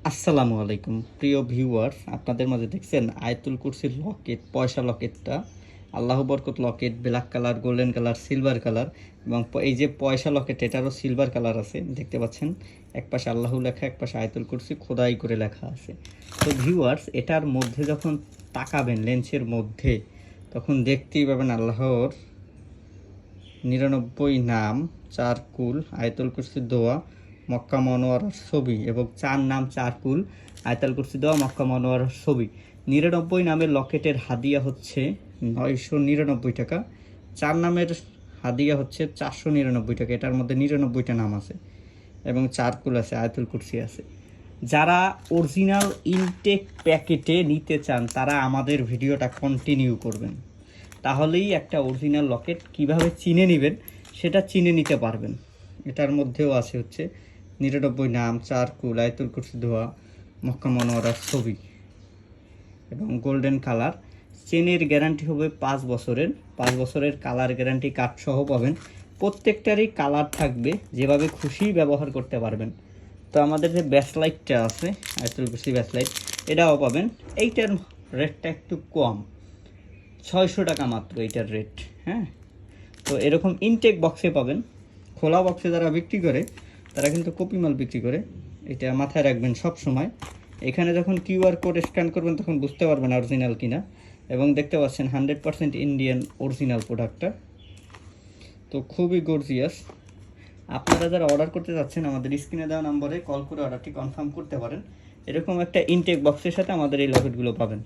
আসসালামু আলাইকুম প্রিয় ভিউয়ার্স, আপনাদের মাঝে দেখছেন আয়াতুল কুরসির লকেট, পয়সা লকেটটা। আল্লাহ বরকত locket, black colour, golden colour, silver colour এবং এই যে পয়সা লকেট, এটারও সিলভার কালার আছে। দেখতে পাচ্ছেন এক পাশে আল্লাহ লেখা, এক পাশে আয়াতুল কুরসি খোদাই করে লেখা আছে। তো ভিউয়ার্স, এটার মধ্যে যখন তাকাবেন লেন্সের মধ্যে, তখন দেখতেই পাবেন আল্লাহর 99 নাম, 4 কুল, আয়াতুল কুরসির দোয়া, মক্কা মনোয়ারার ছবি এবং 4 নাম 4 কুল, আয়াতুল কুরসি দোয়া, মক্কা মনোয়ারার ছবি। 99 নামের লকেটের হাদিয়া হচ্ছে 999 টাকা। 4 নামের হাদিয়া হচ্ছে 499 টাকা। এটার মধ্যে 99টা নাম আছে এবং 4 কুল আছে, আয়াতুল কুরসি আছে। যারা অরিজিনাল ইনটেক প্যাকেটে নিতে চান তারা আমাদের ভিডিওটা কন্টিনিউ করবেন, তাহলেই একটা অরিজিনাল লকেট কিভাবে চিনে নেবেন সেটা চিনে নিতে পারবেন। এটার মধ্যেও আছে হচ্ছে 99 নাম, 4 কুল, আয়াতুল কুরসি দোয়া, মক্কা মনোয়ারার ছবি এবং গোল্ডেন কালার। চেনের গ্যারান্টি হবে 5 বছরের। 5 বছরের কালার গ্যারান্টি কার্ড সহ পাবেন। প্রত্যেকটারই কালার থাকবে, যেভাবে খুশি ব্যবহার করতে পারবেন। তো আমাদের যে ব্যাসলাইটটা আছে, আয়াতুল কুরসি ব্যাসলাইট, এটাও পাবেন। এইটার রেটটা একটু কম, 600 টাকা মাত্র এইটার রেট। হ্যাঁ, তো এরকম ইনটেক বক্সে পাবেন। খোলা বক্সে যারা বিক্রি করে তারা কিন্তু কপি মাল বিক্রি করে, এটা মাথায় রাখবেন সব সময়। এখানে যখন কিউআর কোড স্ক্যান করবেন তখন বুঝতে পারবেন অরিজিনাল কিনা। এবং দেখতে পাচ্ছেন 100% ইন্ডিয়ান অরিজিনাল প্রোডাক্টটা। তো খুবই গর্জিয়াস। আপনারা যারা অর্ডার করতে যাচ্ছেন আমাদের স্ক্রিনে দেওয়া নম্বরে কল করে অর্ডারটি কনফার্ম করতে পারেন। এরকম একটা ইনটেক বক্সের সাথে আমাদের এই লকেটগুলো পাবেন।